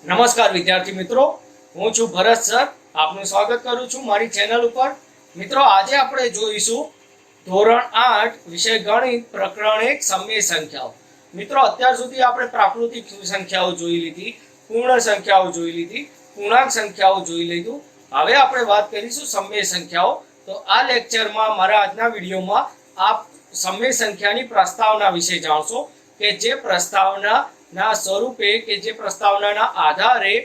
નમસ્કાર વિદ્યાર્થી મિત્રો, હું છું ભરત સર. આપનું સ્વાગત કરું છું મારી ચેનલ ઉપર. મિત્રો, આજે આપણે જોઈશું ધોરણ 8 વિષય ગણિત પ્રકરણ 1 સમય સંખ્યાઓ. મિત્રો, અત્યાર સુધી આપણે પ્રાકૃતિક સંખ્યાઓ જોઈ લીધી, પૂર્ણ સંખ્યાઓ જોઈ લીધી, પૂર્ણાંક સંખ્યાઓ જોઈ લીધું. હવે આપણે વાત કરીશું સમય સંખ્યાઓ. તો આ લેક્ચરમાં, મારા આજના વિડીયોમાં આપ સમય સંખ્યાની પ્રસ્તાવના વિશે જાણશો કે જે પ્રસ્તાવનાના સ્વરૂપે કે જે પ્રસ્તાવનાના આધારે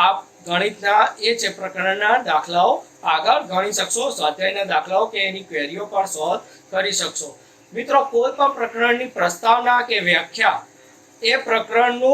આપ ગણિતના એ છે પ્રકરણના દાખલાઓ આગળ ગણી શકશો, સ્વાધ્યાયના દાખલાઓ કે એની ક્વેરીઓ પણ સોલ્વ કરી શકશો. મિત્રો, કોઈ પણ પ્રકરણની પ્રસ્તાવના કે વ્યાખ્યા એ પ્રકરણનો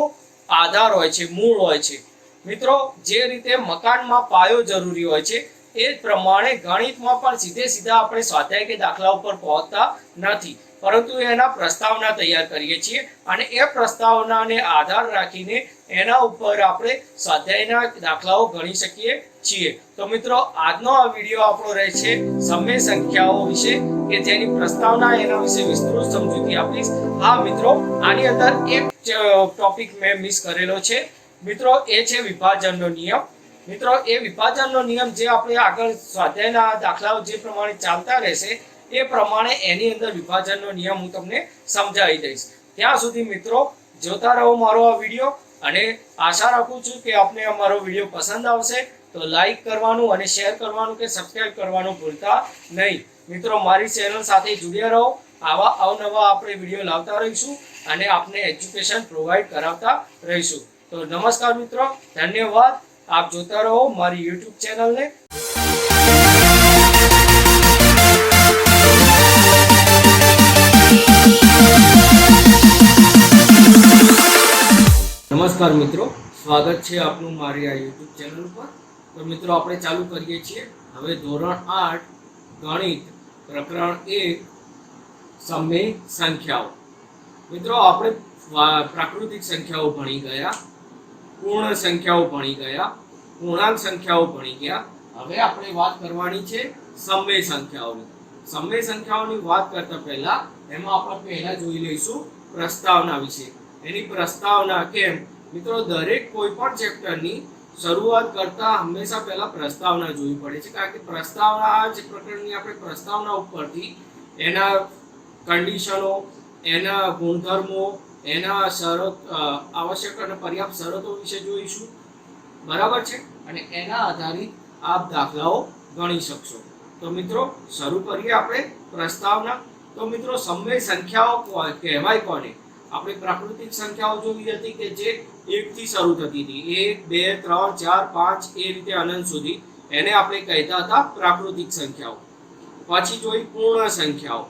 આધાર હોય છે, મૂળ હોય છે. મિત્રો, જે રીતે મકાનમાં પાયો જરૂરી હોય છે એ જ પ્રમાણે ગણિતમાં પણ સીધા આપણે સ્વાધ્યાય કે દાખલા ઉપર પહોંચતા નથી, પરંતુ એના પ્રસ્તાવના તૈયાર કરીએ છીએ અને એ પ્રસ્તાવનાને આધાર રાખીને એના ઉપર આપણે સ્વાધ્યાયના દાખલાઓ ગણી શકીએ છીએ. તો મિત્રો, આજનો આ વિડીયો આપણો રહે છે સમય સંખ્યાઓ વિશે, કે જેની પ્રસ્તાવના એના વિશે વિસ્તૃત સમજૂતી આપીશ. હા મિત્રો, આની અંદર એક ટોપિક મેં મિસ કરેલો છે મિત્રો, એ છે વિભાજનનો નિયમ. મિત્રો, એ વિભાજનનો નિયમ જે આપણે આગળ સ્વાધ્યાયના દાખલાઓ જે પ્રમાણે ચાલતા રહેશે એ પ્રમાણે એની અંદર વિભાજનનો નિયમ હું તમને સમજાવી દઈશ. ત્યાં સુધી મિત્રો જોતા રહો મારો આ વિડીયો, અને આશા રાખું છું કે આપને અમારો વિડીયો પસંદ આવશે. તો લાઈક કરવાનું અને શેર કરવાનું કે સબસ્ક્રાઇબ કરવાનું ભૂલતા નહીં. મિત્રો, મારી ચેનલ સાથે જોડ્યા રહો. આવા અવનવા આપણે વિડીયો લાવતા રહીશું અને આપને એજ્યુકેશન પ્રોવાઈડ કરાવતા રહીશું. તો નમસ્કાર મિત્રો, ધન્યવાદ. આપ જોતા રહો મારી YouTube ચેનલને. નમસ્કાર મિત્રો, સ્વાગત છે આપનું મારી આ YouTube ચેનલ ઉપર. તો મિત્રો, આપણે ચાલુ કરીએ છીએ હવે ધોરણ 8 ગણિત પ્રકરણ 1 સમય સંખ્યાઓ. મિત્રો, આપણે પ્રાકૃતિક સંખ્યાઓ ભણી ગયા, પૂર્ણ સંખ્યાઓ ભણી ગયા, પૂર્ણાંક સંખ્યાઓ ભણી ગયા. હવે આપણે વાત કરવાની છે સમય સંખ્યાઓની. સમય સંખ્યાઓની વાત કરતા પહેલા એમાં આપણે પહેલા જોઈ લઈશું પ્રસ્તાવના વિશે. એની પ્રસ્તાવના કેમ? મિત્રો, દરેક કોઈ પણ ચેપ્ટરની શરૂઆત કરતા હંમેશા પહેલા પ્રસ્તાવના જોવી પડે છે, કારણ કે પ્રસ્તાવના આ જ પ્રકરણની આપણે પ્રસ્તાવના ઉપરથી એના કન્ડિશનો, એના ગુણધર્મો, એના આવશ્યક અને પર્યાપ્ત શરતો વિશે જોઈશું, બરાબર છે, અને એના આધારિત આપ દાખલાઓ ગણી શકશો. તો મિત્રો, શરૂ કરીએ આપણે પ્રસ્તાવના. તો મિત્રો, સમય સંખ્યાઓ કહેવાય કોને? આપણે પ્રાકૃતિક સંખ્યાઓ જોઈ હતી કે જે 1 થી શરૂ થતી હતી, 1 2 3 4 5 એ રીતે અનંત સુધી, એને આપણે કહેતા હતા પ્રાકૃતિક સંખ્યાઓ. પછી જોઈ પૂર્ણ સંખ્યાઓ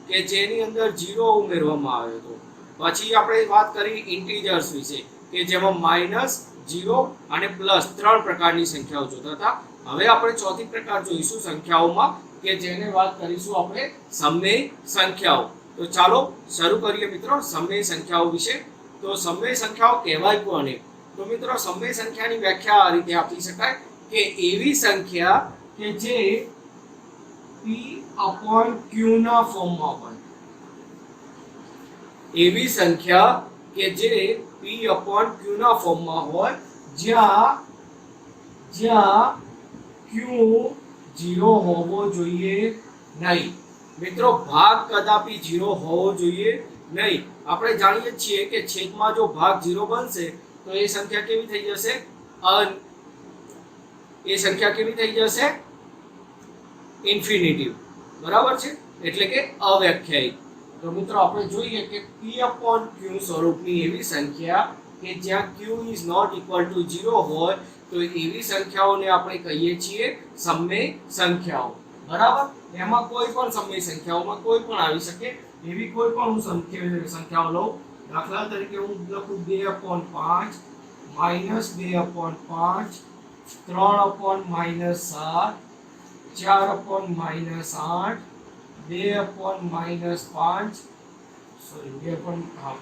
કે જેની અંદર 0 ઉમેરવામાં આવ્યો હતો. પછી આપણે વાત કરી ઇન્ટીજર્સ વિશે કે જેમાં માઇનસ, 0 અને પ્લસ 3 પ્રકારની સંખ્યાઓ જોતા હતા. હવે આપણે ચોથી પ્રકાર જોઈશું સંખ્યાઓમાં, કે જેને વાત કરીશું આપણે સમય સંખ્યાઓ. તો ચાલો શરૂ કરીએ મિત્રો સમય સંખ્યાઓ વિશે. તો સમય સંખ્યાઓ કહેવાય કોને? તો મિત્રો, સમય સંખ્યાની વ્યાખ્યા આ રીતે આપી શકાય કે એવી સંખ્યા કે જે p/q ના ફોર્મમાં હોય. એવી સંખ્યા કે જે p/q ના ફોર્મમાં હોય, જ્યાં q 0 હોવો જોઈએ નહીં. મિત્રો, ભાગ કદાપી 0 હોવો જોઈએ નહીં. આપણે જાણીએ છીએ કે છેદમાં જો ભાગ 0 બનશે તો એ સંખ્યા કેવી થઈ જશે? એ સંખ્યા કેવી થઈ જશે? ઇન્ફિનિટિવ, બરાબર છે, એટલે કે અવ્યાખ્યાયિત. તો મિત્રો, આપણે જોઈએ કે p/q સ્વરૂપની એવી સંખ્યા કે જ્યાં q is not equal to 0 હોય, તો એવી સંખ્યાઓને આપણે કહીએ છીએ સમય સંખ્યાઓ, બરાબર. એમાં કોઈ પણ સમય સંખ્યાઓમાં કોઈ પણ આવી શકે એવી કોઈ પણ હું સંખ્યાઓ લઉં. દાખલા તરીકે હું લખું 2/5 -2/5 3/-7 4/-8 2/-5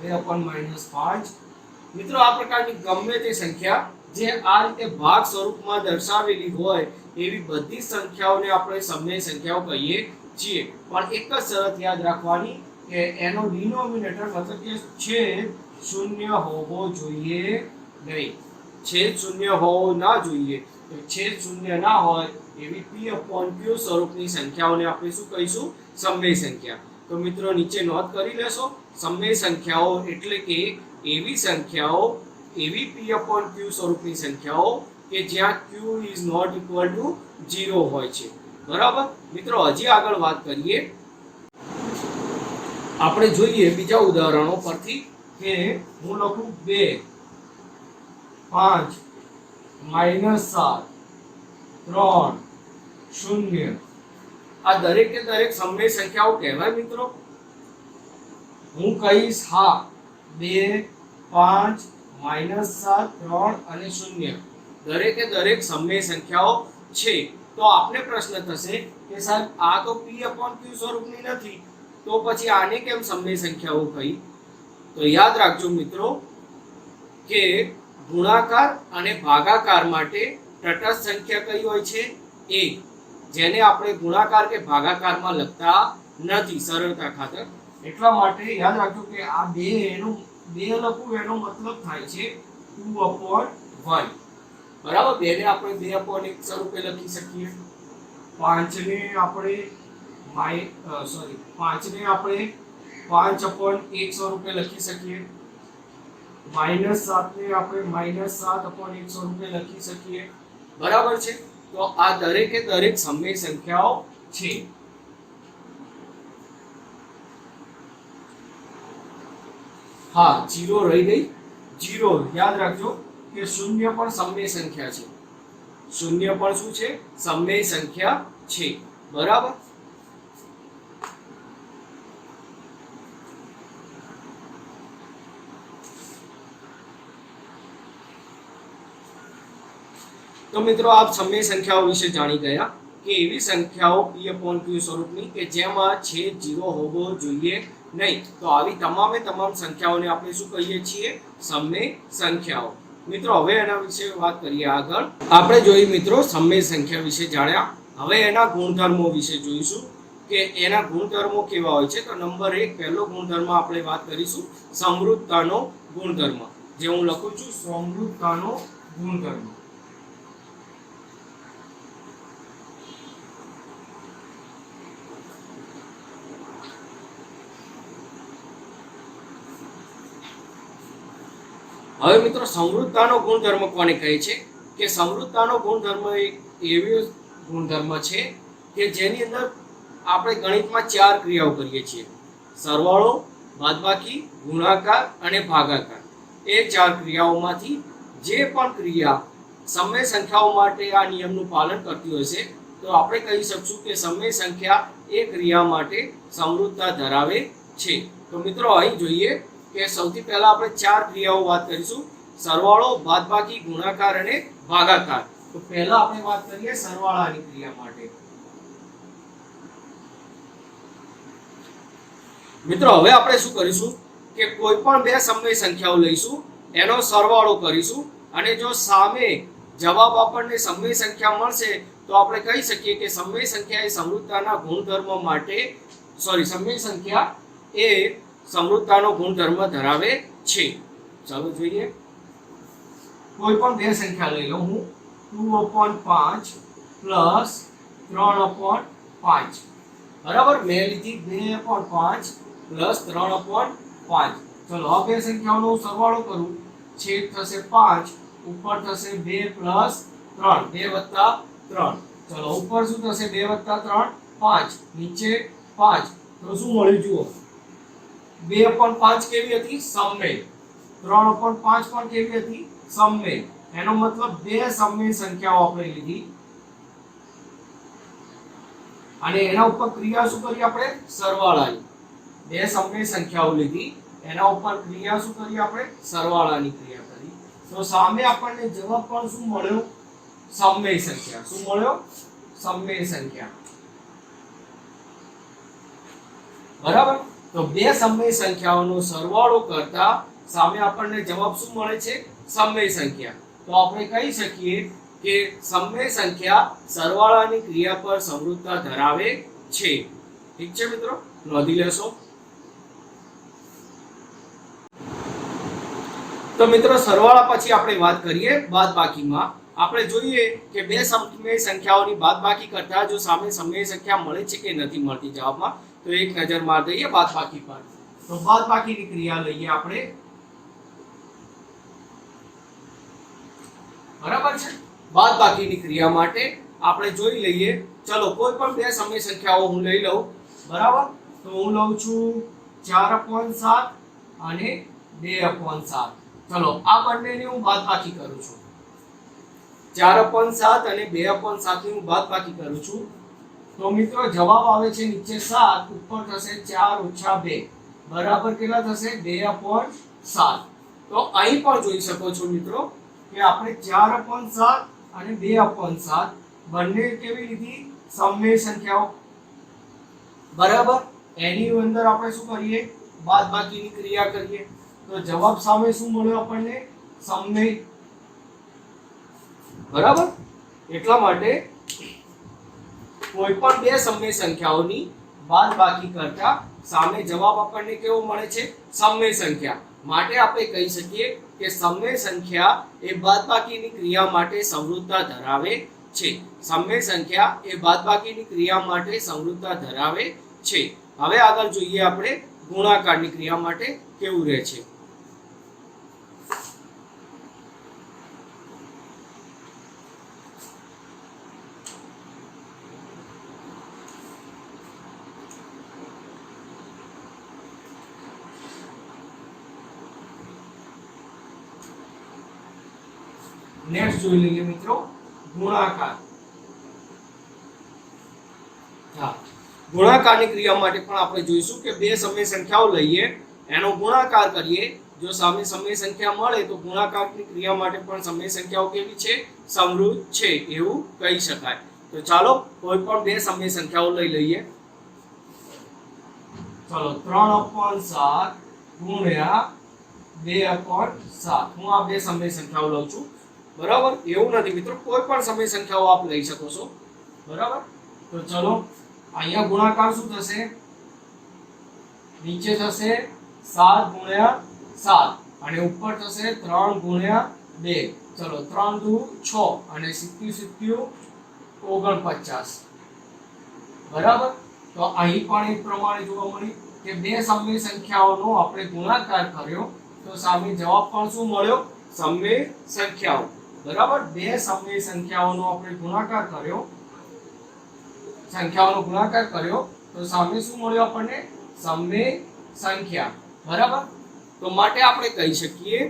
2/-5. મિત્રો, આ પ્રકારની ગમે તે સંખ્યા જે આ રીતે ભાગ સ્વરૂપમાં દર્શાવેલી હોય એવી બધી સંખ્યાઓને આપણે સમય સંખ્યાઓ કહીએ છીએ. પણ એક જ શરત યાદ રાખવાની કે એનો ડિનોમિનેટર મતલબ કે છેદ 0 હોવો જોઈએ નહીં. છેદ શૂન્ય હોવો ના જોઈએ, તો છેદ શૂન્ય ના હોય એવી p/q સ્વરૂપની સંખ્યાઓને આપણે શું કહીશું? સમમેય સંખ્યા. તો મિત્રો નીચે નોંધ કરી લેશો, સમમેય સંખ્યાઓ એટલે કે એવી સંખ્યાઓ, એવી p/q સ્વરૂપની સંખ્યાઓ કે જ્યાં q is not equal to 0 હોય છે. બરાબર મિત્રો, હજી આગળ વાત કરીએ. આપણે જોઈએ બીજા ઉદાહરણો પરથી કે હું લખું 2 5 -7 3 0. આ દરેકે દરેક સમમેય સંખ્યાઓ કહેવાય મિત્રો? હું કહીશ હા, 2 5 -7 3 અને 0 દરેકે દરેક સમમેય સંખ્યાઓ છે. તો આપને પ્રશ્ન થશે કે સાહેબ આ તો p/q સ્વરૂપની નથી, તો પછી આને કેમ સમમેય સંખ્યાઓ કહી? તો યાદ રાખજો મિત્રો કે ગુણાકાર અને ભાગાકાર માટે તટસ્થ સંખ્યા કઈ હોય છે? 1, જેને આપણે ગુણાકાર કે ભાગાકારમાં લખતા નથી સરળતા ખાતર. એટલા માટે યાદ રાખજો કે આ 2 લખવું એનો મતલબ થાય છે 2/1. બરાબર, 2 ને આપણે 2/1 સ્વરૂપે લખી શકીએ. 5 ને આપણે 5/1 સ્વરૂપે લખી શકીએ. -7 ને આપણે -7/1 સ્વરૂપે લખી શકીએ. બરાબર છે. તો આ દરેકે દરેક સમમેય સંખ્યાઓ છે. હા, 0 રહી ગઈ. 0 યાદ રાખજો કે 0 પણ સમમેય સંખ્યા છે. 0 પણ શું છે? સમમેય સંખ્યા છે. બરાબર. તો મિત્રો આપ સમમેય સંખ્યાઓ વિશે જાણી ગયા કે એવી સંખ્યાઓ p/q સ્વરૂપની કે જેમાં છેદ 0 હોવો જોઈએ નહીં. તો આવી તમામે તમામ સંખ્યાઓને આપણે શું કહીએ છીએ? સમમેય સંખ્યાઓ. મિત્રો હવે એના વિશે વાત કરીએ આગળ. આપણે જોઈ મિત્રો સમમેય સંખ્યા વિશે જાણ્યા. હવે એના ગુણધર્મો વિશે જોઈશું કે એના ગુણધર્મો કેવા હોય છે. તો નંબર 1 પહેલો ગુણધર્મ આપણે વાત કરીશું સમૃદ્ધતાનો ગુણધર્મ. જે હું લખું છું સમૃદ્ધતાનો ગુણધર્મ. હવે મિત્રો સમૃદ્ધતાનો ગુણધર્મ કોને કહે છે? કે સમૃદ્ધતાનો ગુણધર્મ એક એવો ગુણધર્મ છે કે જેની અંદર આપણે ગણિતમાં 4 ક્રિયાઓ કરીએ છીએ: સરવાળો, બાદબાકી, ગુણાકાર અને ભાગાકાર. એ 4 ક્રિયાઓમાંથી જે પણ ક્રિયા સમમેય સંખ્યાઓ માટે આ નિયમનું પાલન કરતી હશે તો આપણે કહી શકશું કે સમમેય સંખ્યા એ ક્રિયા માટે સમૃદ્ધતા ધરાવે છે. તો મિત્રો અહીં જોઈએ કે સૌથી પહેલા આપણે 4 ક્રિયાઓ વાત કરીશું: સરવાળો, બાદબાકી, ગુણાકાર અને ભાગાકાર. તો પહેલા આપણે વાત કરીએ સરવાળાની ક્રિયા માટે. મિત્રો હવે આપણે શું કરીશું કે કોઈ પણ બે સમમેય સંખ્યાઓ લઈશું, એનો સરવાળો કરીશું અને જો સામે જવાબ આપણને સમમેય સંખ્યા મળશે તો આપણે કહી શકીએ કે સમમેય સંખ્યા એ સમૃદ્ધતાના ગુણધર્મ માટે સમમેય સંખ્યા એ સમૃદ્ધતાનો ગુણધર્મ ધરાવે છે. ચાલો જોઈએ. કોઈ પણ બે સંખ્યા લઈ લઉં હું 2/5 પ્લસ 3/5. બરાબર, મેં લીધી 2/5 પ્લસ 3/5. ચલો આ બે સંખ્યાઓનો સરવાળો કરું. છેદ થશે 5, ઉપર થશે 2 પ્લસ 3, 2 વત્તા 3. ચલો ઉપર શું થશે? 2 વત્તા 3 5, નીચે 5. તો શું મળ્યું જુઓ? 2/5 કેવી હતી? સમમેય. 3/5 પણ કેવી હતી? સમમેય. એનો મતલબ બે સમમેય સંખ્યાઓ આપણે લીધી અને એના ઉપર ક્રિયા શું કરી? આપણે સરવાળાની. બે સમમેય સંખ્યાઓ લીધી, એના ઉપર ક્રિયા શું કરી? આપણે સરવાળાની ક્રિયા કરી. તો સામે આપણને જવાબ પણ શું મળ્યો? સમમેય સંખ્યા. શું મળ્યો? સમમેય સંખ્યા. બરાબર. તો બે સમમેય સંખ્યાઓનો સરવાળો કરતા સામે આપણને જવાબ શું મળે છે? સમમેય સંખ્યા. તો આપણે કહી શકીએ કે સમમેય સંખ્યા સરવાળાની ક્રિયા પર સમૃદ્ધતા ધરાવે છે. ઠીક છે મિત્રો, નોંધી લેશો. તો તો મિત્રો સરવાળા પછી આપણે વાત કરીએ બાદબાકીમાં. આપણે જોઈએ કે બે સમય સંખ્યાઓની બાદબાકી કરતા જો સામે સમય સંખ્યા મળે છે કે નથી મળતી જવાબમાં, તો એક નજર માર દઈએ બાદબાકી પર. તો બાદબાકીની ક્રિયા લઈએ આપણે, બરાબર છે. બાદબાકીની ક્રિયા માટે આપણે જોઈ લઈએ. ચલો કોઈ પણ બે સમય સંખ્યાઓ હું લઈ લઉં, બરાબર. તો હું લઉં છું 4/7 અને 2/7. ચલો આ બંનેની હું બાદબાકી કરું છું. 4/7 અને 2/7 ની હું બાદબાકી કરું છું. તો મિત્રો જવાબ આવે છે નીચે 7, ઉપર થશે 4 - 2, બરાબર કેટલા થશે 2/7. તો અહીં પણ જોઈ શકો છો મિત્રો કે આપણે 4/7 અને 2/7 બંને કેવી લીધી? સમય સંખ્યાઓ, બરાબર. એની અંદર આપણે શું કરીએ? બાદબાકીની ક્રિયા કરીએ. તો જવાબ સામે શું મળ્યો આપણને? સમય, બરાબર. એટલા માટે કોઈ પણ બે સમય સંખ્યાઓની બાદબાકી કરતા સામે જવાબ આપણને કેવો મળે છે? સમય સંખ્યા. માટે આપણે કહી શકીએ કે સમય સંખ્યા એ બાદબાકીની ક્રિયા માટે સમૃદ્ધતા ધરાવે છે. સમય સંખ્યા એ બાદબાકીની ક્રિયા માટે સમૃદ્ધતા ધરાવે છે. હવે આગળ જોઈએ આપણે ગુણાકારની ક્રિયા માટે કેવું રહે છે. નેક્સ્ટ જોઈ લઈએ મિત્રો ગુણાકાર. હા, ગુણાકારની ક્રિયા માટે પણ આપણે જોઈશું કે બે સમય સંખ્યાઓ લઈએ, એનો ગુણાકાર કરીએ. જો સામે સમય સંખ્યા મળે તો ગુણાકારની ક્રિયા માટે પણ સમય સંખ્યાઓ કેવી છે? સમૃદ્ધ છે એવું કહી શકાય. તો ચાલો કોઈ પણ બે સમય સંખ્યાઓ લઈ લઈએ. ચલો 3/7 ગુણ્યા 2/7. હું આ બે સમય સંખ્યાઓ લઉં છું, બરાબર. એવું નથી મિત્રો, કોઈ પણ સમય સંખ્યાઓ આપ લઈ શકો છો, બરાબર. તો ચલો અહીંયા ગુણાકાર શું થશે? નીચે થશે 7 × 7 અને ઉપર થશે 3 × 2. ચલો 3 × 6 અને 7 × 49, બરાબર. તો અહીં પણ એ પ્રમાણે જોવા મળી કે બે સમય સંખ્યાઓનો આપણે ગુણાકાર કર્યો તો સામે જવાબ પણ શું મળ્યો? સમય સંખ્યાઓ, બરાબર. બે સમય સંખ્યાઓનો આપણે ગુણાકાર કર્યો, સંખ્યાઓનો ગુણાકાર કર્યો તો સામે શું મળ્યો આપણને? સમય સંખ્યા, બરાબર. તો માટે આપણે કહી શકીએ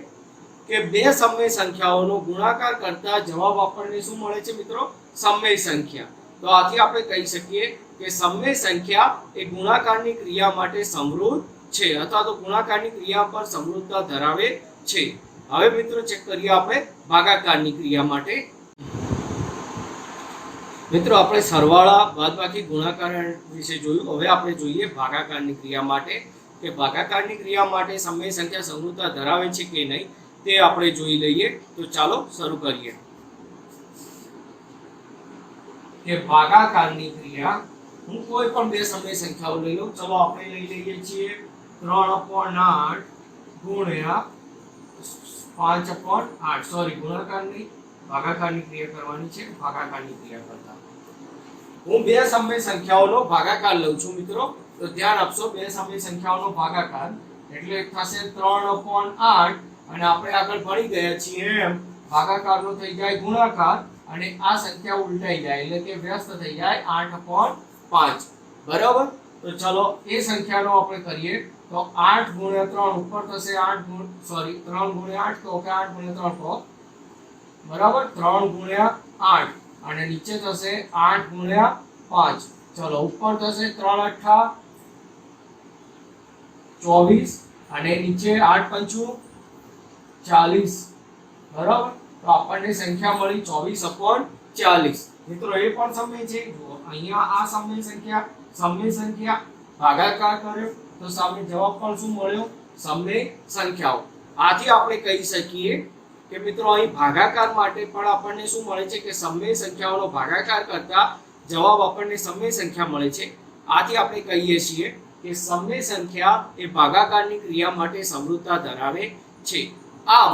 કે બે સમય સંખ્યાઓનો ગુણાકાર કરતા જવાબ આપણને શું મળે છે મિત્રો? સમય સંખ્યા. તો આથી આપણે કહી શકીએ કે સમય સંખ્યા એ ગુણાકારની ક્રિયા માટે સમૃદ્ધ છે અથવા તો ગુણાકારની ક્રિયા પર સમૃદ્ધતા ધરાવે છે. હવે મિત્રો ચેક કરીએ આપણે ભાગાકારની ક્રિયા માટે. મિત્રો આપણે સરવાળા, બાદબાકી, ગુણાકાર વિશે જોયું. હવે આપણે જોઈએ ભાગાકારની ક્રિયા માટે કે ભાગાકારની ક્રિયા માટે સમય સંખ્યા સમૃદ્ધતા ધરાવે છે કે નહીં તે આપણે જોઈ લઈએ. તો ચાલો શરૂ કરીએ કે ભાગાકારની ક્રિયા. હું કોઈ પણ બે સમય સંખ્યાઓ લઈ લઉં. ચલો આપણે લઈ લઈએ છીએ 3/8 ગુણ્યા 5/8. સોરી, ગુણાકાર નહીં, ભાગાકારની ક્રિયા કરવાની છે. ભાગાકારની ક્રિયા કરતા હું બે સમય સંખ્યાઓનો ભાગાકાર લઉં છું મિત્રો. તો ધ્યાન આપશો, બે સમય સંખ્યાઓનો ભાગાકાર એટલે થશે 3/8 અને આપણે આગળ ભણી ગયા છીએ એમ ભાગાકારનો થઈ જાય ગુણાકાર અને આ સંખ્યા ઉલટાઈ જાય એટલે કે વ્યસ્ત થઈ જાય 8/5, બરાબર. તો ચલો એ સંખ્યાનો આપણે કરીએ તો 8 × 3 ઉપર થશે 3 × 8 તો કે 8 × 3 તો બરાબર 3 × 8 અને નીચે થશે 8 × 5. ચલો ઉપર થશે 3 × 8 24 અને નીચે 8 × 5 40, બરાબર. તો આપણને સંખ્યા મળી 24/40. મિત્રો એ પણ સમય છે. જો અહીંયા આ સમય સંખ્યા ભાગાકાર કર્યો તો સામે જવાબ પણ શું મળ્યો? સમય સંખ્યાઓ. આથી આપણે કહી શકીએ કે મિત્રો અહીં ભાગાકાર માટે પણ આપણને શું મળે છે કે સમય સંખ્યાઓનો ભાગાકાર કરતા જવાબ આપણને સમય સંખ્યા મળે છે. આથી આપણે કહીએ છીએ કે સમય સંખ્યા એ ભાગાકારની ક્રિયા માટે સમૃદ્ધતા ધરાવે છે. આમ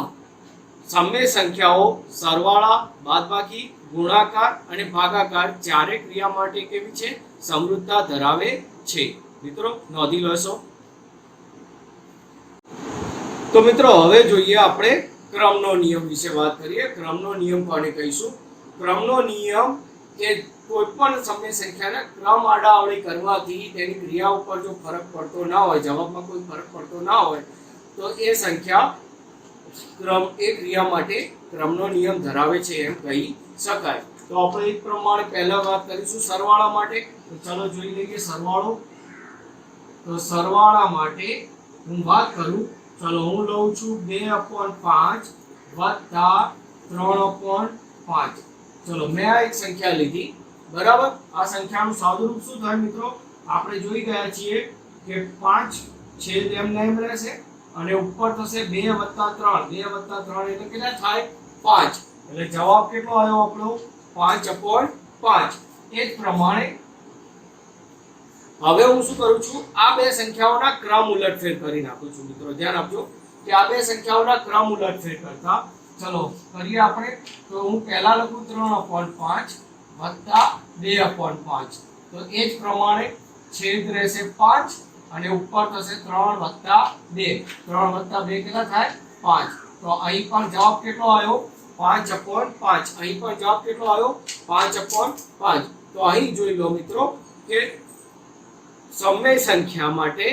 સમય સંખ્યાઓ સરવાળા, બાદબાકી, ગુણાકાર અને ભાગાકાર ચારે ક્રિયા માટે કેવી છે? સમૃદ્ધતા ધરાવે છે. મિત્રો નોંધી લેશો. તો મિત્રો હવે જોઈએ આપણે ક્રમનો નિયમ વિશે વાત કરીએ. ક્રમનો નિયમ કોને કહીશું? ક્રમનો નિયમ કે કોઈ પણ સમય સંખ્યાને ક્રમ આડાઅવળી કરવાથી તેની ક્રિયા ઉપર જો ફરક પડતો ના હોય, જવાબમાં કોઈ ફરક પડતો ના હોય, તો એ સંખ્યા એ ક્રિયા માટે ક્રમનો નિયમ ધરાવે છે એમ કહી શકાય. તો આપણે એ પ્રમાણે પહેલા વાત કરીશું સરવાળા માટે. તો ચાલો જોઈ લઈએ સરવાળો. તો સરવાળા માટે હું વાત કરું, ચલો હું લઉં છું 2/5 વત્તા 3/5. ચલો મેં આ એક સંખ્યા લીધી, બરાબર. આ સંખ્યાનું સાદુરૂપ શું થાય મિત્રો? આપણે જોઈ ગયા છીએ કે 5 છેદ એમને એમ રહેશે અને ઉપર થશે 2 વત્તા 3. 2 વત્તા 3 એટલે કેટલા થાય? 5. એટલે જવાબ કેટલો આવ્યો આપણો? 5/5. એ જ પ્રમાણે હવે હું શું કરું છું? આ બે સંખ્યાઓના ક્રમ ઉલટફેર કરી નાખું છું. મિત્રો ધ્યાન આપજો કે આ બે સંખ્યાઓના ક્રમ ઉલટફેર કરતા ચલો કરીએ આપણે. તો હું પહેલા લખું 3/5 વત્તા 2/5. તો એ જ પ્રમાણે છેદ રહેશે 5 અને ઉપર થશે 3 વત્તા 2. 3 વત્તા 2 કેટલા થાય? 5. તો અહીં પણ જવાબ કેટલો આવ્યો? 5/5. અહીં પણ જવાબ કેટલો આવ્યો? 5/5. તો અહીં જોઈ લો મિત્રો કે સમય સંખ્યા માટે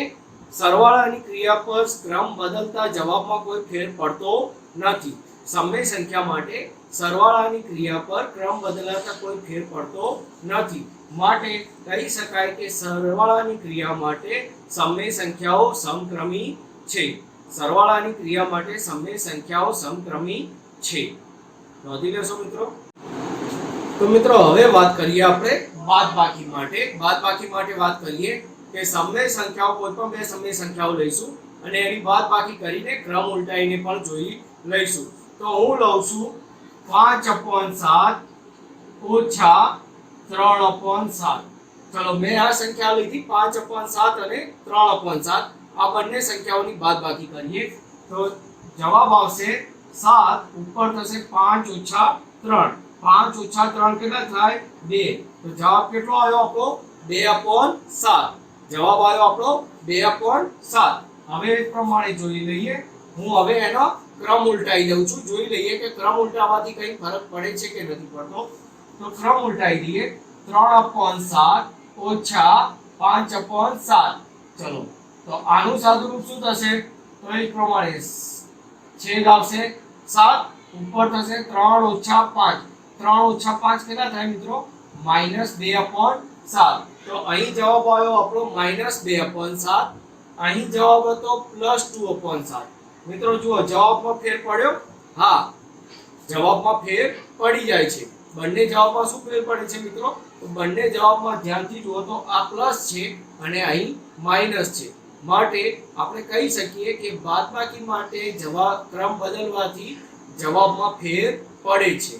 સરવાળાની ક્રિયા પર ક્રમ બદલતા જવાબમાં કોઈ ફેર પડતો નથી. સમય સંખ્યા માટે સરવાળાની ક્રિયા પર ક્રમ બદલાતા કોઈ ફેર પડતો નથી. માટે કહી શકાય કે સરવાળાની ક્રિયા માટે સમય સંખ્યાઓ સમક્રમી છે. સરવાળાની ક્રિયા માટે સમય સંખ્યાઓ સમક્રમી છે. નોંધી લેશો મિત્રો. તો મિત્રો હવે વાત કરીએ આપણે બાદબાકી માટે. બાદબાકી માટે વાત કરીએ કે સમય સંખ્યાઓ કોઈ પણ બે સમય સંખ્યાઓ લઈશું અને એની બાદબાકી કરીને ક્રમ ઉલટાઈને પણ જોઈ લઈશું. તો હું લઉં છું 5/7 ઓછા 3/7. ચલો મેં આ સંખ્યા લીધી 5/7 અને 3/7. આ બંને સંખ્યાઓની બાદબાકી કરીએ તો જવાબ આવશે 7. ઉપર થશે 5 ઓછા 3. 5 ઓછા 3 કેટલા થાય? 2. તો જવાબ કેટલો આવ્યો આપણો? 2/7. જવાબ આવ્યો આપણો 2/7. હવે એ પ્રમાણે જોઈ લઈએ. હું હવે એનો ક્રમ ઉલટાઈ દઉં છું. જોઈ લઈએ કે ક્રમ ઉલટાવાથી કઈ ફરક પડે છે કે નથી પડતો. તો ક્રમ ઉલટાઈ દઈએ. 3/7 ઓછા 5/7. ચલો તો આનું સાદુરૂપ શું થશે? તો એ પ્રમાણે છેદ આવશે 7. ઉપર થશે 3 ઓછા 5. 3 ઓછા 5 કેટલા થાય મિત્રો? -2/7. તો અહીં જવાબ આવ્યો આપણો -2/7. અહીં જવાબ હતો +2/7. મિત્રો જુઓ જવાબમાં ફેર પડ્યો? હા, જવાબમાં ફેર પડી જાય છે. બંને જવાબમાં શું ફેર પડે છે મિત્રો? તો બંને જવાબમાં ધ્યાનથી જુઓ તો આ પ્લસ છે અને અહીં માઈનસ છે. માટે આપણે કહી શકીએ કે બાદબાકી માટે જવાબ ક્રમ બદલવાથી જવાબમાં ફેર પડે છે.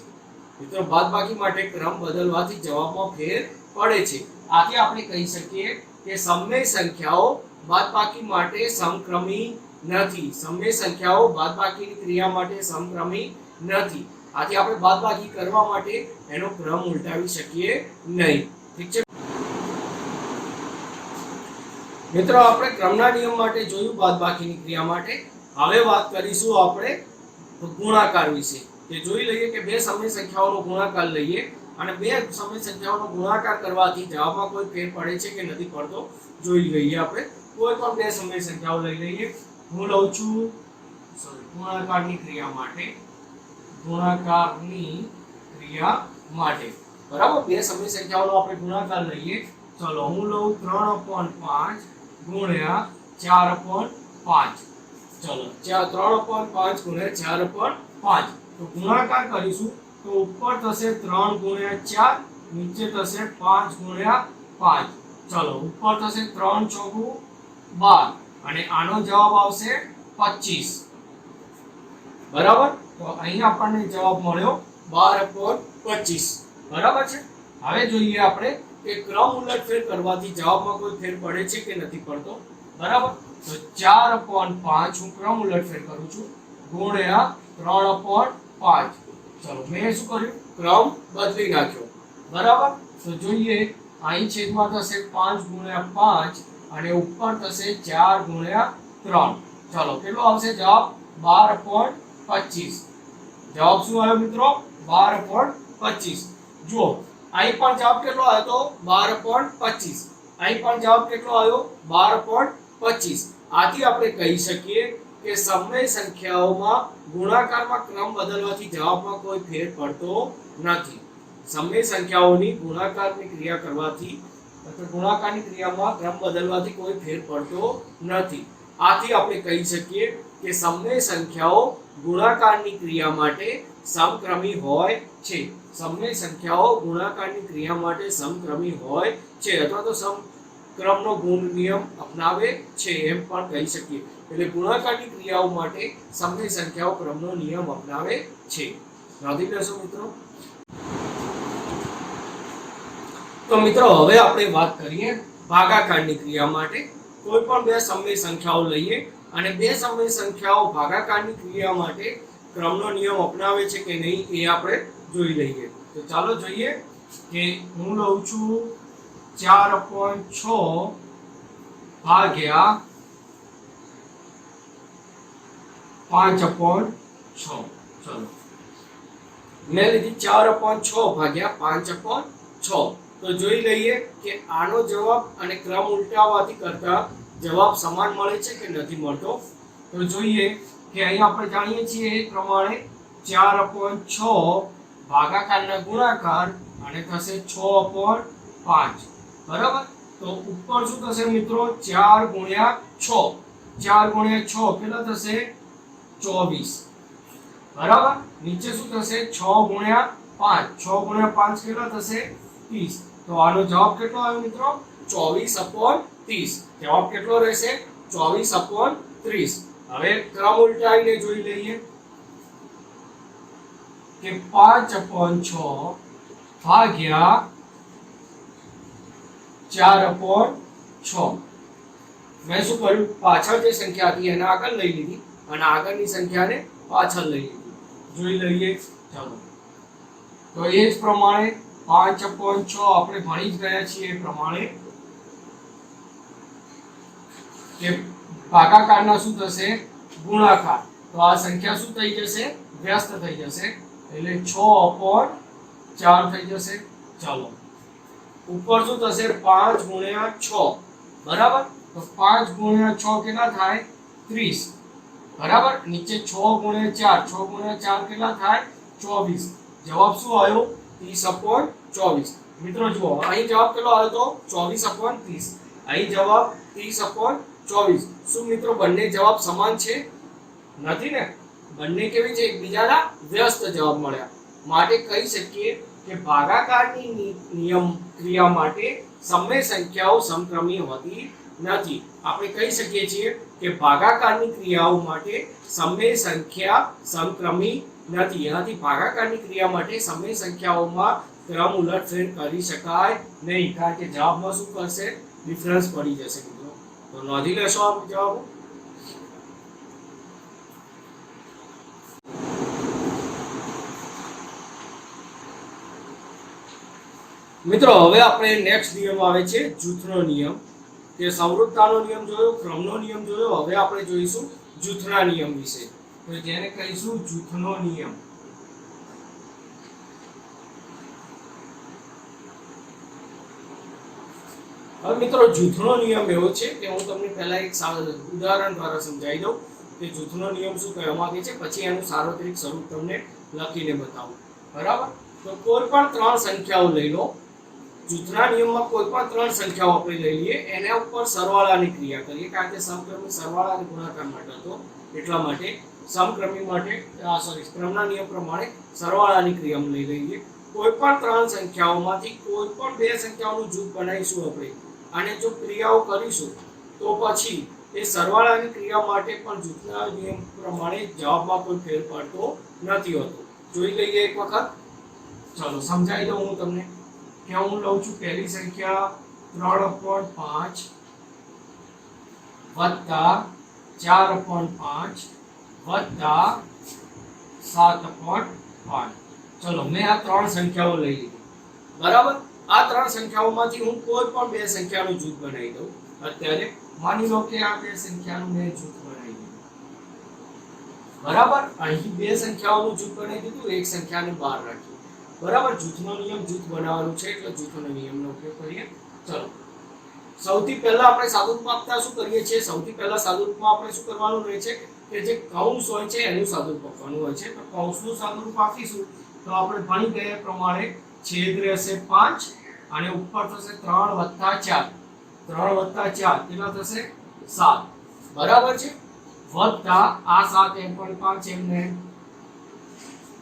મિત્રો બાદબાકી માટે ક્રમ બદલવાથી જવાબમાં ફેર પડે છે. આથી આપણે કહી શકીએ કે સમય સંખ્યાઓ બાદબાકી માટે સમક્રમી નથી. સમય સંખ્યાઓ બાદબાકીની ક્રિયા માટે સમક્રમી નથી. આથી આપણે બાદબાકી કરવા માટે એનો ક્રમ ઉલટાવી શકીએ નહીં. ઠીક છે મિત્રો, આપણે ક્રમના નિયમ માટે જોયું, બાદબાકીની ક્રિયા માટે. હવે વાત કરીશું આપણે ગુણાકાર વિશે. કે જોઈ લઈએ કે બે સમય સંખ્યાઓનો ગુણાકાર લઈએ અને બે સમય સંખ્યાઓનો ગુણાકાર કરવાથી જવાબમાં કોઈ ફેર પડે છે કે નથી પડતો જોઈ લઈએ. આપણે કોઈ પણ બે સમય સંખ્યાઓ લઈ લઈએ. હું લઉં છું ગુણાકારની ક્રિયા માટે. ગુણાકારની ક્રિયા માટે બરાબર બે સમય સંખ્યાઓનો આપણે ગુણાકાર લઈએ. ચલો હું લઉં 3/5 ગુણ્યા 4/5. ચલો 3/5 ગુણ્યા 4/5. તો ગુણાકાર કરીશું તો ઉપર થશે 3 ગુણ્યા 4, નીચે થશે 5 ગુણ્યા 5. ચલો ઉપર થશે 3 ચોકું 12 અને આનો જવાબ આવશે 25. બરાબર. તો અહીં આપણને જવાબ મળ્યો 12/25. બરાબર છે. હવે જોઈએ આપણે કે ક્રમ ઉલટફેર કરવાથી જવાબમાં કોઈ ફેર પડે છે કે નથી પડતો. બરાબર. તો 4/5 હું ક્રમ ઉલટફેર કરું છું. ગુણ્યા 3/5. ચલો મેં શું કર્યું, ક્રમ બદલી નાખ્યો. બરાબર. તો જોઈએ અહીં છેદમાં થશે 5 ગુણ્યા 5 અને ઉપર થશે 4 ગુણ્યા 3. ચલો કેટલો આવશે જવાબ? 12.25. જવાબ શું આવ્યો મિત્રો? 12.25. જુઓ અહીં પણ જવાબ કેટલો આવ્યો તો 12.25. અહીં પણ જવાબ કેટલો આવ્યો? 12.25. આથી આપણે કહી શકીએ કે સમય સંખ્યાઓમાં ગુણાકારમાં ક્રમ બદલવાથી જવાબમાં કોઈ ફેર પડતો નથી. સમય સંખ્યાઓની ગુણાકારની ક્રિયા કરવાથી અથવા ગુણાકારની ક્રિયામાં ક્રમ બદલવાથી કોઈ ફેર પડતો નથી. આથી આપણે કહી શકીએ કે સમય સંખ્યાઓ ગુણાકારની ક્રિયા માટે સમક્રમી હોય છે. સમય સંખ્યાઓ ગુણાકારની ક્રિયા માટે સમક્રમી હોય છે અથવા તો સમક્રમનો ગુણ નિયમ અપનાવે છે એમ પણ કહી શકીએ. એટલે ગુણાકારની ક્રિયાઓ માટે સમય સંખ્યાઓ ક્રમનો નિયમ અપનાવે છે. નોંધી લેશો મિત્રો. તો મિત્રો હવે આપણે વાત કરીએ ભાગાકારની ક્રિયા માટે. કોઈ પણ બે સમય સંખ્યાઓ લઈએ અને બે સમય સંખ્યાઓ ભાગાકારની ક્રિયા માટે ક્રમનો નિયમ અપનાવે છે કે નહીં એ આપણે જોઈ લઈએ. તો ચાલો જોઈએ કે હું લઉં છું 4/6 ભાગ્યા 5/6. ચલો મેં લીધી 4/6 ભાગ્યા 5/6. તો જોઈ લઈએ કે આનો જવાબ અને ક્રમ ઉલટાવવાથી કરતા જવાબ સમાન મળે છે કે નથી મળતો. તો જોઈએ કે અહીં આપણે જાણીએ છીએ એ પ્રમાણે 4/6 ભાગાકારના ગુણાકાર અને થશે 6/5. બરાબર. તો ઉપર શું થશે મિત્રો? 4 ગુણ્યા 6. 4 ગુણ્યા 6 કેટલા થશે? 24. બરાબર. નીચે શું થશે? 6 ગુણ્યા 5. 6 ગુણ્યા 5 કેટલા થશે? 30. તો આનો જવાબ કેટલો આવ્યો મિત્રો? 24/30. જવાબ કેટલો રહેશે? 24/30. હવે ક્રમ ઉલટાવીને જોઈ લઈએ કે 5/6 ભાગ્યા 4/6. મેં શું કર્યું? પાછળ જે સંખ્યા હતી એને આગળ લઈ લીધી અને આગળની સંખ્યાને પાછળ લઈ લીધી. જોઈ લઈએ. ચાલો તો એ જ પ્રમાણે 5/6 આપણે ભણી જ ગયા છીએ એ પ્રમાણે કે ભાગાકારના શું થશે? ગુણાકાર. તો આ સંખ્યા શું થઈ જશે? વ્યસ્ત થઈ જશે. એટલે 6/4 થઈ જશે. ચાલો ઉપર શું થશે? 5 ગુણ્યા 6. બરાબર. તો 5 ગુણ્યા 6 કેટલા થાય? 30. બરાબર. નીચે 6 ગુણ્યા 4. 6 ગુણ્યા 4 કેટલા થાય? 24. જવાબ શું આવ્યો? 30/24. મિત્રો જુઓ અહીં જવાબ કેટલો આવ્યો તો? 24/30. અહીં જવાબ 30/24. શું મિત્રો બંને જવાબ સમાન છે? નથી ને. બંને કેવી છે? એકબીજાના વ્યસ્ત જવાબ મળ્યા. માટે કહી શકીએ કે ભાગાકારની નિયમ ક્રિયા માટે સમય સંખ્યાઓ સમક્રમી હોતી નથી. આપણે કહી શકીએ છીએ કે ભાગાકારની ક્રિયાઓ માટે સમય સંખ્યા સમક્રમી નથી. એનાથી ભાગાકારની ક્રિયા માટે સમય સંખ્યાઓમાં ક્રમ ઉલટફેર કરી શકાય નહીં, કારણ કે જવાબમાં શું કરશે? ડિફરન્સ પડી જશે મિત્રો. તો નોંધી લેશો આ જવાબ. મિત્રો હવે આપણે નેક્સ્ટ નિયમ આવે છે જૂથનો નિયમ. તે સમરૂપતાનો નિયમ જોયો, ક્રમનો નિયમ જોયો. હવે આપણે જોઈશું જૂથના નિયમ વિશે. તો જેને કહીશું જૂથનો નિયમ. હવે મિત્રો જૂથનો નિયમ એવો છે કે હું તમને પહેલા એક ઉદાહરણ દ્વારા સમજાવી દઉં કે જૂથનો નિયમ શું કહેવા માંગે છે, પછી એનું સાર્વત્રિક સ્વરૂપ તમને લખીને બતાવું. બરાબર. તો કોઈ પણ ત્રણ સંખ્યાઓ લઈ લો. જૂથના નિયમમાં કોઈ પણ ત્રણ સંખ્યાઓ આપણે લઈ લઈએ, એના ઉપર સરવાળાની ક્રિયા કરીએ, કારણ કે સમક્રમી સરવાળા અને ગુણાકાર માટે હતો. એટલા માટે સમક્રમી માટે ક્રમના નિયમ પ્રમાણે સરવાળાની ક્રિયા લઈ લઈએ. કોઈ પણ ત્રણ સંખ્યાઓમાંથી કોઈ પણ બે સંખ્યાઓનું જૂથ બનાવીશું આપણે અને જો ક્રિયાઓ કરીશું તો પછી એ સરવાળાની ક્રિયા માટે પણ જૂથના નિયમ પ્રમાણે જવાબમાં કોઈ ફેર પડતો નથી હોતો. જોઈ લઈએ એક વખત. ચલો સમજાવી દઉં હું તમને કે હું લઉં છું પહેલી સંખ્યા 3/5 વત્તા 4/5 વત્તા 7.5. ચલો મેં આ ત્રણ સંખ્યાઓ લઈ લીધી, બરાબર. આ ત્રણ સંખ્યાઓમાંથી હું કોઈ પણ બે સંખ્યાનું જૂથ બનાવી દઉં. અત્યારે માની લો કે આ બે સંખ્યાનું મેં જૂથ બનાવી દીધું, બરાબર. અહીં બે સંખ્યાઓનું જૂથ બનાવી દીધું, એક સંખ્યાને બહાર રાખી, બરાબર. જૂથનો નિયમ જૂથ બનાવવાનું છે એટલે જૂથનો નિયમનો ઉપયોગ કરીએ. ચલો સૌથી પહેલા આપણે સાદુરૂપ આપતા શું કરીએ છીએ? સૌથી પહેલા સાદુરૂપમાં આપણે શું કરવાનું રહે છે કે જે કૌંસ હોય છે એનું સાદુરૂપ આપવાનું હોય છે. તો કૌંસનું સાદુરૂપ આપીશું તો આપણે ભણી ગયા પ્રમાણે છેદ રહેશે 5 અને ઉપર થશે 3 + 4. 3 + 4 કેટલા થશે? 7, બરાબર છે. વત્તા આ 7 એમ પણ 5 એમને,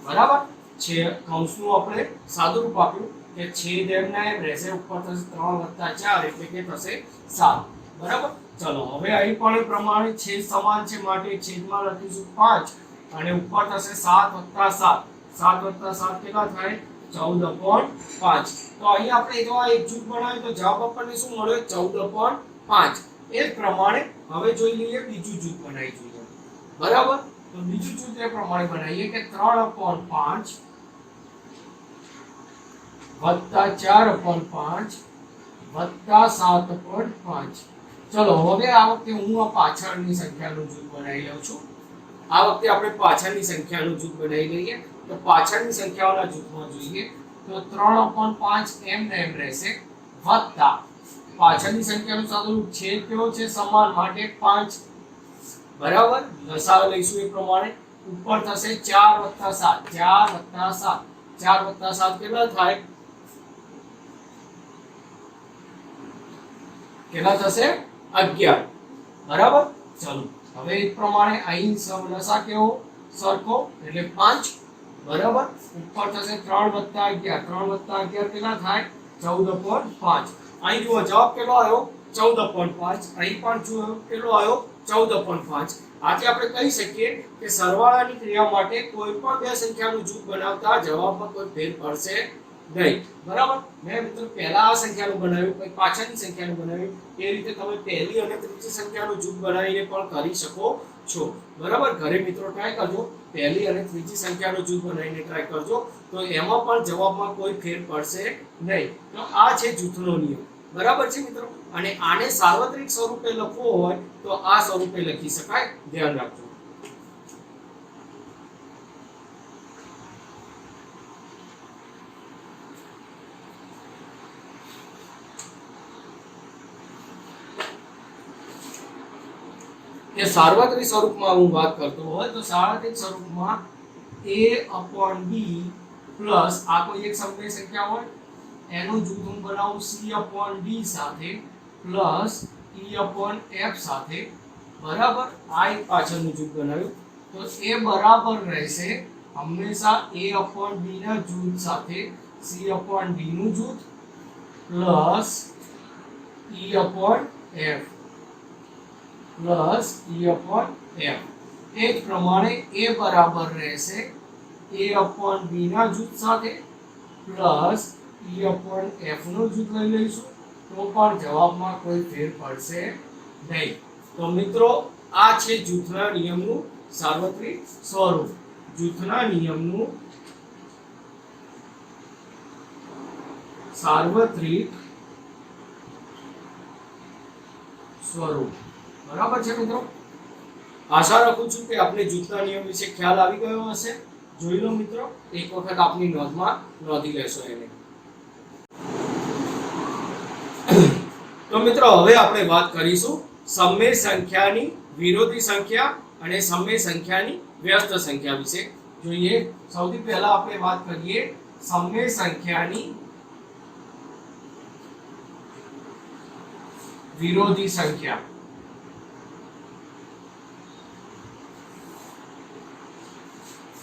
બરાબર છે. કૌંસનું આપણે સાદુરૂપ આપ્યું કે છેદ એમને એમ રહેશે, ઉપર થશે 3 + 4 એટલે કે થશે 7, બરાબર. ચલો હવે અહીં પણ એ પ્રમાણે છેદ સમાન છે માટે છેદમાં લખીશું 5 અને ઉપર થશે 7 + 7. 7 + 7 કેટલા થાય? 14.5. તો અહીં આપણે જો આ એક જૂથ બનાવ્યું તો જવાબ આપણને શું મળ્યો? 14.5. એ જ પ્રમાણે હવે જોઈ લઈએ બીજું જૂથ બનાવી જોઈએ, બરાબર. તો બીજું જૂથ એ પ્રમાણે બનાવીએ કે 3/5 વત્તા 4/5 વત્તા 7/5. ચલો હવે આ વખતે હું આ પાછળની સંખ્યાનું જૂથ બનાવી લઉં છું. આ વખતે આપણે પાછળની સંખ્યાનું જૂથ બનાવી લઈએ. તો પાછળની સંખ્યાઓના જૂથમાં જોઈએ તો 3/5 એમ ને એમ રહેશે, વત્તા પાછળની સંખ્યાનું સાદુરૂપ છેદ કેવો છે? સમાન માટે 5, બરાબર. લસાઅ લઈશું એ પ્રમાણે ઉપર થશે 4 + 7. 4 + 7, 4 + 7 કેટલા થાય? કેટલા થશે? 11, બરાબર. ચલો હવે એ પ્રમાણે અહીં લસાઅ કેવો? સરખો એટલે 5, બરાબર. ઉપર થશે 3 + 11. 3 + 11 કેટલા થાય? 14.5. અહીં જુઓ જવાબ કેટલો આવ્યો? 14.5. અહીં પણ જુઓ કેટલો આવ્યો? 14.5. આથી આપણે કહી શકીએ કે સરવાળાની ક્રિયા માટે કોઈ પણ બે સંખ્યાનું જૂથ બનાવતા જવાબમાં કોઈ ફેર પડશે નહીં, બરાબર. મેં મિત્રો પહેલા આ સંખ્યાનું બનાવ્યું, પછી પાછળની સંખ્યાનું બનાવ્યું. એ રીતે તમે પહેલી અને ત્રીજી સંખ્યાનું જૂથ બનાવીને પણ કરી શકો છો, બરાબર. ઘરે મિત્રો ટ્રાય કરજો, પહેલી અને ત્રીજી સંખ્યાનું જૂથ બનાવીને ટ્રાય કરજો, તો એમાં પણ જવાબમાં કોઈ ફેર પડશે નહીં. તો આ છે જૂથનો નિયમ, બરાબર છે મિત્રો. અને આને સાર્વત્રિક સ્વરૂપે લખવો હોય તો આ સ્વરૂપે લખી શકાય, ધ્યાન રાખજો. કે સાર્વત્રિક સ્વરૂપમાં હું વાત કરતો હોય તો સાર્વત્રિક સ્વરૂપમાં a/b પ્લસ આ કોઈ એક સમય સંખ્યા હોય એનું જૂથ હું બનાવું c/d સાથે પ્લસ e/f સાથે, બરાબર. આ એક પાછળનું જૂથ બનાવ્યું તો એ બરાબર રહેશે હંમેશા a/b ના જૂથ સાથે c/d નું જૂથ પ્લસ e/f પ્લસ e/f. એ જ પ્રમાણે a બરાબર રહેશે a/b ના જૂથ સાથે પ્લસ e/f નું જૂથ લઈ લઈશું તો પણ જવાબમાં કોઈ ફેર પડશે નહીં. તો મિત્રો આ છે જૂથના નિયમનું સાર્વત્રિક સ્વરૂપ. જૂથના નિયમનું સાર્વત્રિક સ્વરૂપ, બરાબર છે મિત્રો. આશા રાખું છું કે આપને જૂથના નિયમ વિશે ખ્યાલ આવી ગયો હશે. જોઈ લો મિત્રો, એક વખત આપની નોંધમાં નોંધી લેશો એને. તો મિત્રો હવે આપણે વાત કરીશું સમય સંખ્યાની વિરોધી સંખ્યા અને સમય સંખ્યાની વ્યસ્ત સંખ્યા વિશે. જોઈએ સૌથી પહેલા આપણે વાત કરીએ સમય સંખ્યાની વિરોધી સંખ્યા.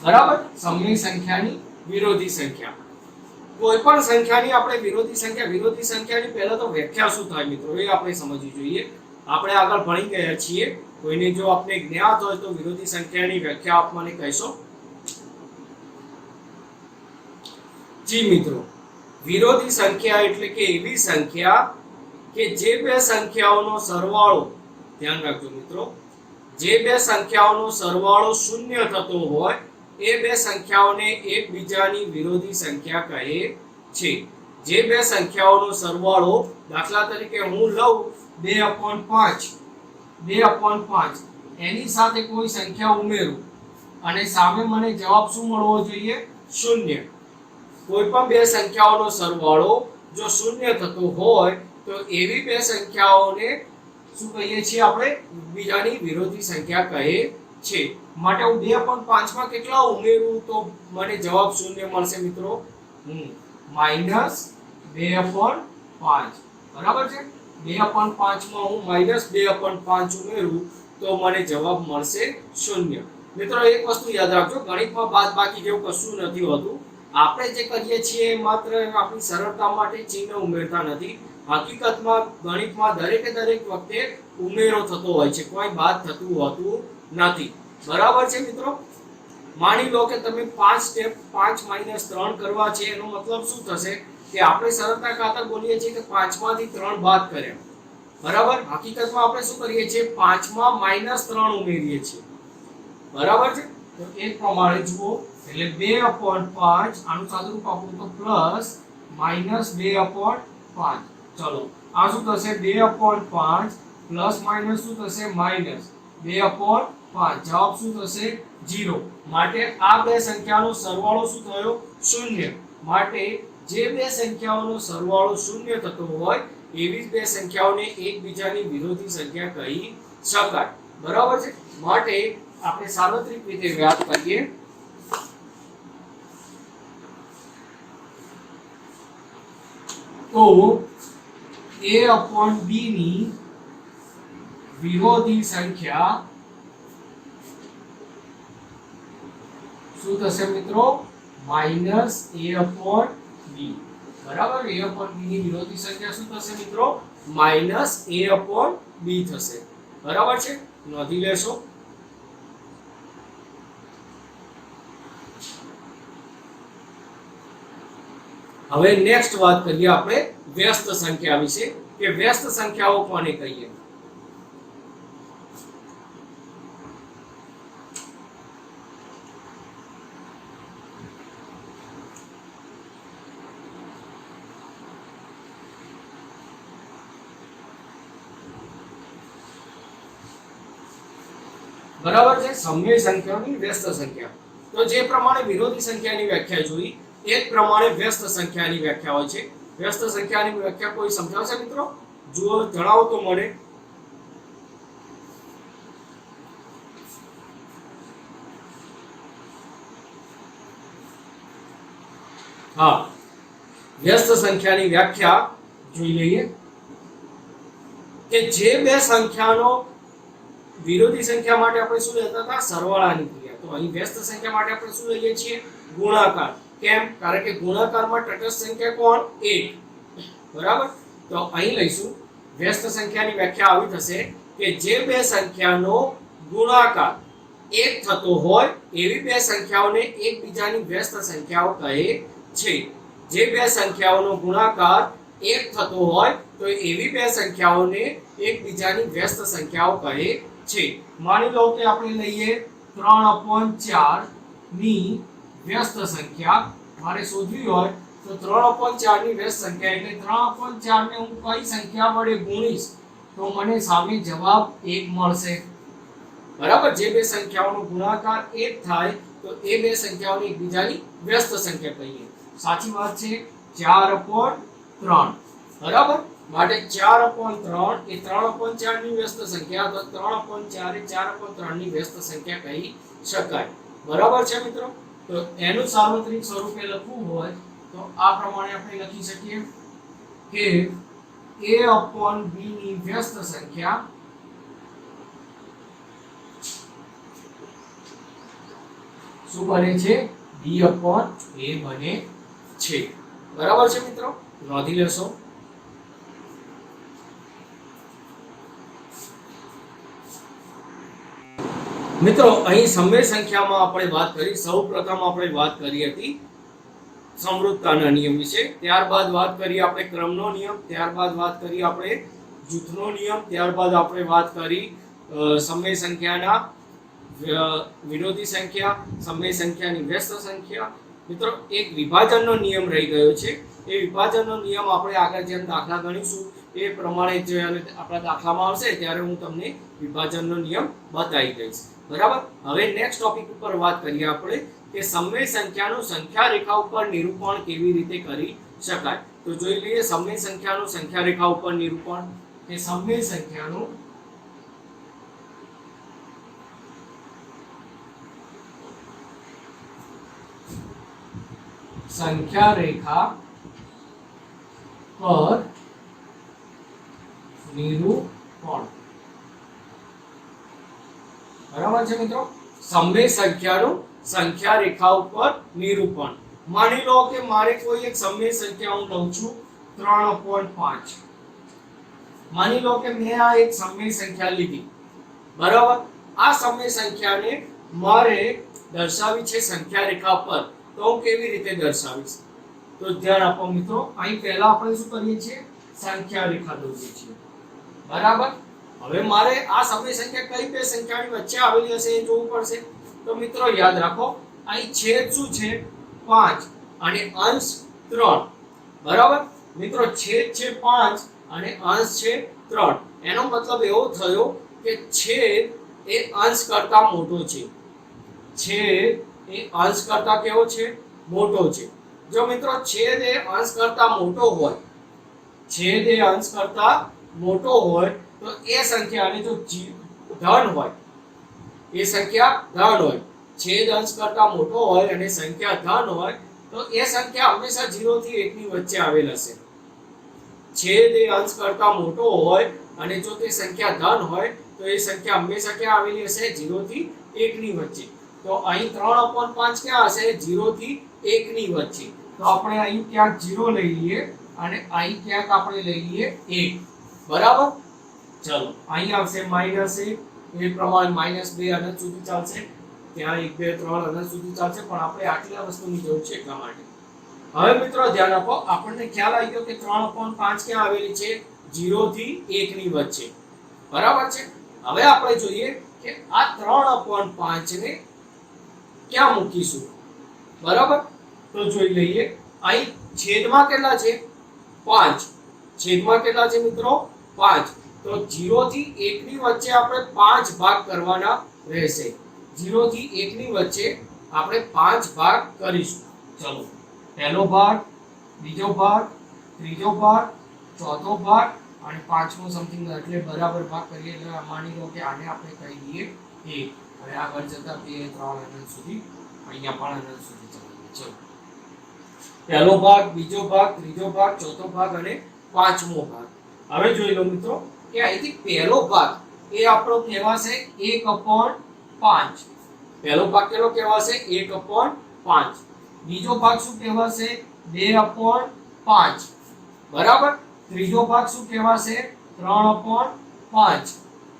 બરાબર. સમય સંખ્યાની વિરોધી સંખ્યા. કોઈ પણ સંખ્યાની આપણે વિરોધી સંખ્યાની પહેલા તો વ્યાખ્યા શું થાય મિત્રો એ આપણે સમજવી જોઈએ. આપણે આગળ ભણી ગયા છીએ. કોઈને જો આપને જ્ઞાત હોય તો વિરોધી સંખ્યાની વ્યાખ્યા આપ મને કહેશો? જી મિત્રો, વિરોધી સંખ્યા એટલે કે એવી સંખ્યા કે જે બે સંખ્યાઓનો સરવાળો, ધ્યાન રાખજો મિત્રો, જે બે સંખ્યાઓનો સરવાળો શૂન્ય થતો હોય એ બે સંખ્યાઓને એકબીજાની વિરોધી સંખ્યા કહે છે. જે બે સંખ્યાઓનો સરવાળો, દાખલા તરીકે હું લઉં 2/5 એની સાથે કોઈ સંખ્યા ઉમેરું અને સામે મને જવાબ શું મળવો જોઈએ? શૂન્ય. કોઈ પણ બે સંખ્યાઓનો સરવાળો જો શૂન્ય થતો હોય તો એવી બે સંખ્યાઓને શું કહીએ છીએ? આપણે એકબીજાની વિરોધી સંખ્યા કહે છે. માટે હું 2/5 માં કેટલા ઉમેરું તો મને જવાબ શૂન્ય મળશે મિત્રો? -2/5. બરાબર છે? 2/5 માં હું -2/5 ઉમેરું તો મને જવાબ મળશે શૂન્ય. મિત્રો એક વસ્તુ યાદ રાખજો, ગણિતમાં બાદબાકી જેવું કશું નથી હોતું. આપણે જે કરીએ છીએ માત્ર આપણી સરળતા માટે ચિહ્ન ઉમેરતા નથી. હકીકતમાં ગણિતમાં દરેકે દરેક વખતે ઉમેરો થતો હોય છે, કોઈ બાદ થતું હોતું નથી. બરાબર છે મિત્રો? માની લો કે તમે 5 સ્ટેપ 5 - 3 કરવા છે, એનો મતલબ શું થશે કે આપણે સરળતા ખાતર બોલીએ છીએ કે 5 માંથી 3 બાદ કર્યા. બરાબર? હકીકતમાં આપણે શું કરીએ છીએ? 5 માં -3 ઉમેરીએ છીએ. બરાબર છે? તો એ પ્રમાણે જુઓ, એટલે 2/5 આનું સાદુરૂપ આપું તો પ્લસ -2/5. ચલો આ શું થશે? 2/5 પ્લસ માઇનસ શું થશે? -2/5. જવાબ શું થશે? 0. માટે આ બે સંખ્યાનો સરવાળો શું થયો? શૂન્ય. માટે જે બે સંખ્યાઓનો સરવાળો શૂન્ય થતો હોય એવી બે સંખ્યાઓને એકબીજાની વિરોધી સંખ્યા કહી શકાય. બરાબર છે? માટે આપણે સાર્વત્રિક રીતે વ્યાપ કરીએ તો a/b ની વિરોધી સંખ્યા શું થશે મિત્રો? -a/b. બરાબર? a/b ની વિરોધી સંખ્યા શું થશે મિત્રો? -a/b થશે. બરાબર છે? નોંધી લેશો. હવે નેક્સ્ટ વાત કરીએ આપણે વ્યસ્ત સંખ્યા વિશે કે વ્યસ્ત સંખ્યાઓ કોને કહીએ? બરાબર છે? સમય સંખ્યાની વ્યસ્ત સંખ્યા. તો જે પ્રમાણે વિરોધી સંખ્યાની વ્યાખ્યા જોઈ એ જ પ્રમાણે વ્યસ્ત સંખ્યાની વ્યાખ્યા હોય છે. વ્યસ્ત સંખ્યાની વ્યાખ્યા કોઈ સમજાવશે મિત્રો? જુઓ, જણાવો તો મને. હા, વ્યસ્ત સંખ્યાની વ્યાખ્યા જોઈ લઈએ કે જે બે સંખ્યાનો વિરોધી સંખ્યા માટે આપણે શું લેતા હતા? સરવાળાની ક્રિયા. તો અહીં વ્યસ્ત સંખ્યા માટે આપણે શું લઈએ છીએ? ગુણાકાર. કેમ? કારણ કે ગુણાકારમાં તટસ્થ સંખ્યા કોણ? 1. બરાબર? તો અહીં લઈશું વ્યસ્ત સંખ્યાની વ્યાખ્યા આવી થશે કે જે બે સંખ્યાનો ગુણાકાર 1 થતો હોય એવી બે સંખ્યાઓને એકબીજાની વ્યસ્ત સંખ્યાઓ કહે છે. જે બે સંખ્યાઓનો ગુણાકાર 1 થતો હોય તો એવી બે સંખ્યાઓને એકબીજાની વ્યસ્ત સંખ્યાઓ કહે છે. માની લો કે આપણે લઈએ 3/4 ની વ્યસ્ત સંખ્યા મારે શોધવી હોય તો 3/4 ની વ્યસ્ત સંખ્યા એટલે 3/4 ને હું કઈ સંખ્યા વડે ગુણીશ તો મને સામે જવાબ 1 મળશે. બરાબર? જે બે સંખ્યાઓનો ગુણાકાર 1 થાય તો એ બે સંખ્યાઓને એકબીજાની વ્યસ્ત સંખ્યા કહીએ. સાચી વાત છે? 4/3. બરાબર? માટે 4/3 એ 3/4 ની વ્યસ્ત સંખ્યા, તો 3/4 એ 4/3 ની વ્યસ્ત સંખ્યા કહી શકાય. બરાબર છે મિત્રો? તો એનું સાર્વત્રિક સ્વરૂપે લખવું હોય તો આ પ્રમાણે આપણે લખી શકીએ કે a/b ની વ્યસ્ત સંખ્યા શું બને છે? b/a બને છે. બરાબર છે મિત્રો? નોંધી લેશો. મિત્રો અહીં સમય સંખ્યામાં આપણે વાત કરી, સૌપ્રથમ આપણે વાત કરી હતી સમૃદ્ધતાના નિયમ વિશે, ત્યારબાદ વાત કરી આપણે ક્રમનો નિયમ, ત્યારબાદ વાત કરી આપણે જૂથનો નિયમ, ત્યારબાદ આપણે વાત કરી સમય સંખ્યાના વિરોધી સંખ્યા, સમય સંખ્યાની વ્યસ્ત સંખ્યા. મિત્રો એક વિભાજનનો નિયમ રહી ગયો છે. એ વિભાજનનો નિયમ આપણે આગળ જેમ દાખલા ગણીશું એ પ્રમાણે જ્યારે આપણા દાખલામાં આવશે ત્યારે હું તમને વિભાજનનો નિયમ બતાવી દઈશ. બરાબર. હવે નેક્સ્ટ ટોપિક ઉપર વાત કરીએ આપણે કે સમય સંખ્યાનું સંખ્યા રેખા ઉપર નિરૂપણ કેવી રીતે કરી શકાય. તો જોઈ લઈએ સમય સંખ્યાનું સંખ્યા રેખા ઉપર નિરૂપણ. કે સમય સંખ્યાનું સંખ્યા રેખા પર નિરૂપણ. બરાબર છે મિત્રો. સમય સંખ્યાનું સંખ્યા રેખા ઉપર નિરૂપણ. માની લો કે મારે કોઈ એક સમય સંખ્યા હું લઉં છું 3/5. માની લો કે મેં આ એક સમય સંખ્યા લીધી. બરાબર. આ સમય સંખ્યાને મારે દર્શાવી છે સંખ્યા રેખા પર. તો હું કેવી રીતે દર્શાવીશ? તો ધ્યાન આપો મિત્રો. અહીં પહેલા આપણે શું કરીએ છીએ? સંખ્યા રેખા દોરીએ છીએ. બરાબર. હવે મારે આ સમય સંખ્યા કઈ બે સંખ્યાની વચ્ચે આવેલી હશે એ જોવું પડશે. તો મિત્રો યાદ રાખો, અહીં છેદ શું છે? 5 અને અંશ 3. બરાબર. મિત્રો છેદ છે 5 અને અંશ છે 3. એનો મતલબ એવો થયો કે છેદ એ અંશ કરતા મોટો છે. છેદ એ અંશ કરતા કેવો છે? મોટો છે. જો મિત્રો છેદ એ અંશ કરતા મોટો હોય, છેદ એ અંશ કરતા મોટો હોય તો એ સંખ્યાને જો ધન હોય, એ સંખ્યા ધન હોય, છેદ અંશ કરતા મોટો હોય અને સંખ્યા ધન હોય તો એ સંખ્યા હંમેશા 0 થી 1 ની વચ્ચે આવેલ હશે. છેદ એ અંશ કરતા મોટો હોય અને જો તે સંખ્યા ધન હોય તો એ સંખ્યા હંમેશા ક્યાં આવેલી હશે? 0 થી 1 ની વચ્ચે. તો અહીં 3/5 ક્યાં હશે? 0 થી 1 ની વચ્ચે. તો આપણે અહીં ક્યાંક 0 લઈ લઈએ અને અહીં ક્યાંક આપણે લઈ લઈએ 1. બરાબર. ચલો અહીં આવશે -1. એ પ્રમાણે -2 અનંત સુધી ચાલશે. ત્યાં 1 2 3 અનંત સુધી ચાલશે. પણ આપણે આટલી વસ્તુની જરૂર છે એટલા માટે. હવે મિત્રો ધ્યાન આપો, આપણને ખ્યાલ આવી ગયો કે 3/5 ક્યાં આવેલી છે? 0 થી 1 ની વચ્ચે. બરાબર છે. હવે આપણે જોઈએ કે આ 3/5 ને ક્યાં મૂકીશું? બરાબર. તો જોઈ લઈએ. અહીં છેદમાં કેટલા છે? 5. છેદમાં કેટલા છે મિત્રો? 5. તો 0 થી 1 ની વચ્ચે આપણે 5 ભાગ કરવાના રહેશે. 0 થી 1 ની વચ્ચે આપણે 5 ભાગ કરીશું. ચલો, પહેલો ભાગ, બીજો ભાગ, ત્રીજો ભાગ, ચોથો ભાગ અને પાંચમો સમથિંગ એટલે બરાબર ભાગ કરીએ. એટલે માની લો કે આને આપણે કહી દઈએ 1. હવે આગળ જતા 2 3 અનંત સુધી, અહીંયા પણ અનંત સુધી ચાલીએ. ચલો, પહેલો ભાગ, બીજો ભાગ, ત્રીજો ભાગ, ચોથો ભાગ અને પાંચમો ભાગ. હવે જોઈ લો મિત્રો કે અહીંથી પહેલો ભાગ એ આપણો કહેવાશે 1/5. પહેલો ભાગ કેટલો કહેવાશે? 1/5. બીજો ભાગ શું કહેવાશે? 2/5. બરાબર. ત્રીજો ભાગ શું કહેવાશે? 3/5.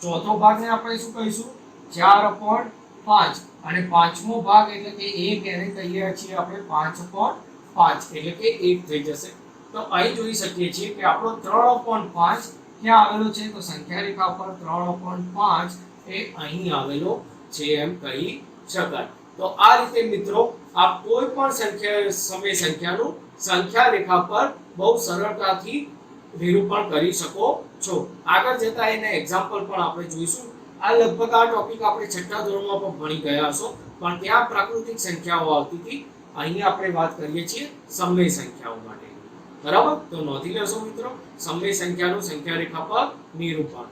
ચોથો ભાગને આપણે શું કહીશું? 4/5. અને પાંચમો ભાગ એટલે કે 1 એને કહીએ છીએ આપણે 5/5 એટલે કે 1 થઈ જશે. તો અહીં જોઈ શકીએ છીએ કે આપણો 3/5 ક્યાં આવેલો છે? તો સંખ્યા રેખા પર 3/5 એ અહીં આવેલો છે એમ કહી શકાય. તો આ રીતે મિત્રો આપ કોઈ પણ સંખ્યા સમય સંખ્યાનું સંખ્યા રેખા પર બહુ સરળતાથી નિરૂપણ કરી શકો છો. આગળ જતા એના એક્ઝામ્પલ પણ આપણે જોઈશું. આ લગભગ આ ટોપિક આપણે 6થા ધોરણમાં પણ ભણી ગયા હશો, પણ ત્યાં પ્રાકૃતિક સંખ્યાઓ આવતી હતી. અહીં આપણે વાત કરીએ છીએ સમય સંખ્યાઓ માટે. બરાબર. તો નોંધી લેશો મિત્રો, સમય સંખ્યાનું સંખ્યા રેખા પર નિરૂપણ.